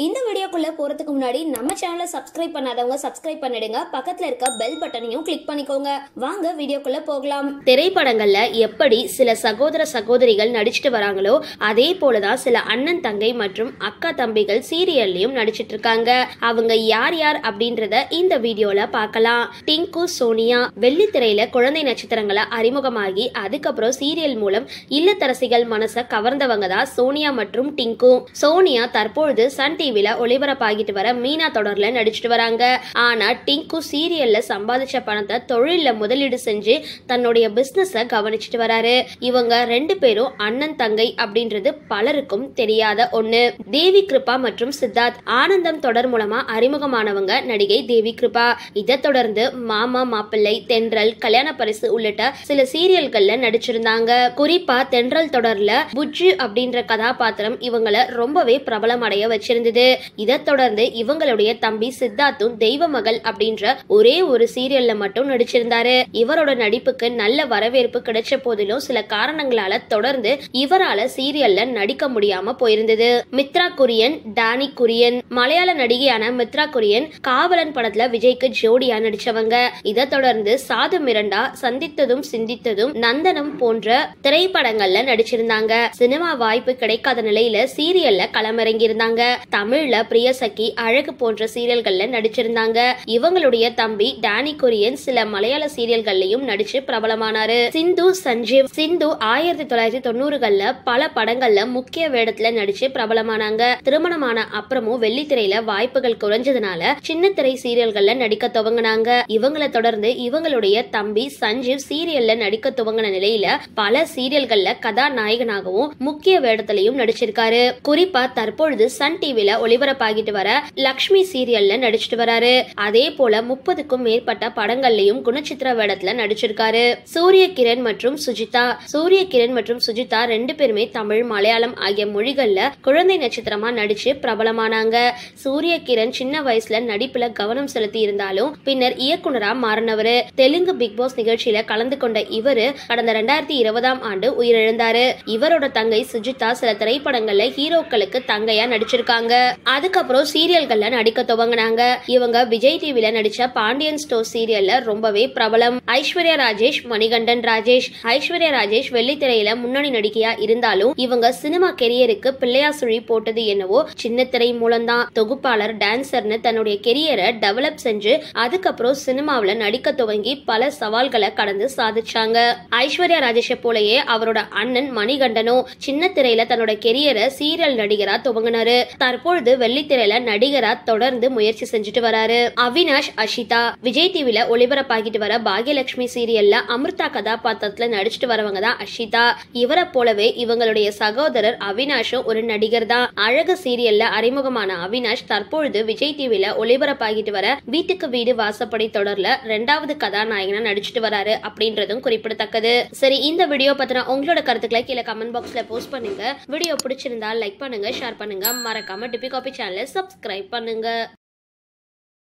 இந்த வீடியோக்குள்ள போறதுக்கு முன்னாடி நம்ம சேனலை சப்ஸ்கிரைப் பண்ணாதவங்க சப்ஸ்கிரைப் பண்ணிடுங்க, பக்கத்துல இருக்க பெல் பட்டனையும் கிளிக் பண்ணிக்கோங்க. வாங்க வீடியோக்குள்ள போகலாம். திரைப்படங்கள்ல எப்படி சில சகோதர சகோதரிகள் நடிச்சிட்டு வராங்களோ அதே போலதான் சில அண்ணன் தங்கை மற்றும் அக்கா தம்பிகள் சீரியல்லையும் நடிச்சிட்டு இருக்காங்க. அவங்க யார் யார் அப்படின்றத இந்த வீடியோல பார்க்கலாம். டிங்கு சோனியா வெள்ளித்திரையில குழந்தை நட்சத்திரங்களை அறிமுகமாகி அதுக்கப்புறம் சீரியல் மூலம் இல்லத்தரசிகள் மனசை கவர்ந்தவங்க தான் சோனியா மற்றும் டிங்கு. சோனியா தற்பொழுது சன் டிவில ஒளிபரப்பாகிட்டு வர மீனா தொடர்ல நடிச்சிட்டு வராங்க. ஆனா டிங்கு சீரியல்ல சம்பாதிச்ச பணத்தை தொழில முதலீடு செஞ்சு தன்னுடைய பிசினஸ கவனிச்சிட்டு வராரு. இவங்க ரெண்டு பேரும் அண்ணன் தங்கை அப்படின்றது பலருக்கும் தெரியாத ஒண்ணு. தேவி கிருபா மற்றும் சித்தார்த் ஆனந்தம் தொடர் மூலமா அறிமுகமானவங்க நடிகை தேவி கிருபா. இதை தொடர்ந்து மாமா மாப்பிள்ளை, தென்றல், கல்யாண பரிசு உள்ளிட்ட சில சீரியல்கள்ல நடிச்சிருந்தாங்க. குறிப்பா தென்றல் தொடர்ல புஜ்ஜு அப்படின்ற கதாபாத்திரம் இவங்களை ரொம்பவே பிரபலம் அடைய வச்சிருந்தது. இதை தொடர்ந்து இவங்களுடைய தம்பி சித்தார்த்தும் தெய்வ மகள் அப்படின்ற ஒரே ஒரு சீரியல்ல மட்டும் நடிச்சிருந்தாரு. இவரோட நடிப்புக்கு நல்ல வரவேற்பு கிடைச்ச போதிலும் சில காரணங்களால தொடர்ந்து இவரால சீரியல்ல நடிக்க முடியாம போயிருந்தது. மித்ரா குரியன், டானி குரியன். மலையாள நடிகையான மித்ரா குரியன் காவலன் படத்துல விஜய்க்கு ஜோடியா நடிச்சவங்க. இதை தொடர்ந்து சாது மிரண்டா, சந்தித்ததும் சிந்தித்ததும், நந்தனம் போன்ற திரைப்படங்கள்ல நடிச்சிருந்தாங்க. சினிமா வாய்ப்பு கிடைக்காத நிலையில சீரியல்ல களமிறங்கி இருந்தாங்க. தமிழ்ல பிரியசகி, அழகு போன்ற சீரியல்கள்ல நடிச்சிருந்தாங்க. இவங்களுடைய தம்பி டானி குரியன் சில மலையாள சீரியல்கள்லயும் நடிச்சு பிரபலமானாரு. சிந்து சஞ்சீவ். சிந்து 1990கள்ல பல படங்கள்ல முக்கிய வேடத்துல நடிச்சு பிரபலமானாங்க. திருமணமான அப்புறமும் வெள்ளித்திரையில வாய்ப்புகள் குறைஞ்சதுனால சின்ன திரை சீரியல்கள்ல நடிக்க துவங்கினாங்க. இவங்களை தொடர்ந்து இவங்களுடைய தம்பி சஞ்சீவ் சீரியல்ல நடிக்க துவங்கின நிலையில பல சீரியல்கள்ல கதாநாயகனாகவும் முக்கிய வேடத்திலையும் நடிச்சிருக்காரு. குறிப்பா தற்பொழுது சன் டிவில ஒளிபரப்பாகிட்டு வர லக்ஷ்மி சீரியல்ல நடிச்சிட்டு வராரு. அதே போல 30க்கும் மேற்பட்ட படங்கள்லயும் குணச்சித்திர வேடத்துல நடிச்சிருக்காரு. சூரிய கிரண் மற்றும் சுஜிதா. சூரிய கிரண் மற்றும் சுஜிதா ரெண்டு பேருமே தமிழ், மலையாளம் ஆகிய மொழிகள்ல குழந்தை நட்சத்திரமா நடிச்சு பிரபலமானாங்க. சூரிய கிரண் சின்ன வயசுல நடிப்புல கவனம் செலுத்தி இருந்தாலும் பின்னர் இயக்குனரா மாறினவரு. தெலுங்கு பிக் பாஸ் நிகழ்ச்சியில கலந்து கொண்ட இவரு கடந்த 2020ஆம் ஆண்டு உயிரிழந்தாரு. இவரோட தங்கை சுஜிதா சில திரைப்படங்கள்ல ஹீரோக்களுக்கு தங்கையா நடிச்சிருக்காங்க. அதுக்கப்புறம் சீரியல்கள்ல நடிக்க துவங்கினாங்க. இவங்க விஜய் டிவில நடிச்ச பாண்டியன் ஸ்டோர் சீரியல்ல ரொம்பவே பிரபலம். ஐஸ்வர்யா ராஜேஷ், மணிகண்டன் ராஜேஷ். ஐஸ்வர்யா ராஜேஷ் வெள்ளித்திரையில முன்னணி நடிகையா இருந்தாலும் இவங்க சினிமா கெரியருக்கு பிள்ளையா சுழி போட்டது என்னவோ சின்ன திரை மூலம்தான். தொகுப்பாளர், டான்சர்னு தன்னுடைய கெரியரை டெவலப் செஞ்சு அதுக்கப்புறம் சினிமாவில நடிக்க துவங்கி பல சவால்களை கடந்து சாதிச்சாங்க. ஐஸ்வர்யா ராஜேஷை போலயே அவரோட அண்ணன் மணிகண்டனும் சின்ன திரையில தன்னோட கெரியரை சீரியல் நடிகரா துவங்கினாரு. தற்பொழுது வெள்ளித்திரையில நடிகரா தொடர்ந்து முயற்சி செஞ்சுட்டு வராரு. அவினாஷ், அஷிதா. விஜய் டிவில ஒளிபரப்பாகிட்டு வர பாக்யலட்சுமி சீரியல்ல அமிர்தா கதாபாத்திரத்துல நடிச்சிட்டு வரவங்க தான் அஷிதா. இவரை போலவே இவங்களுடைய சகோதரர் அவினாஷும் ஒரு நடிகர் தான். அழகு சீரியல்ல அறிமுகமான அவினாஷ் தற்பொழுது விஜய் டிவில ஒளிபரப்பாகிட்டு வர வீட்டுக்கு வீடு வாசப்படி தொடர்ல 2வது கதாநாயகனா நடிச்சிட்டு வராரு அப்படின்றதும் குறிப்பிடத்தக்கது. சரி, இந்த வீடியோ பத்தின உங்களோட கருத்துக்களை கீழே கமெண்ட் பாக்ஸ்ல போஸ்ட் பண்ணுங்க. வீடியோ பிடிச்சிருந்தா லைக் பண்ணுங்க, ஷேர் பண்ணுங்க, மறக்காம டிபி காபி சேனலை சப்ஸ்கிரைப் பண்ணுங்க.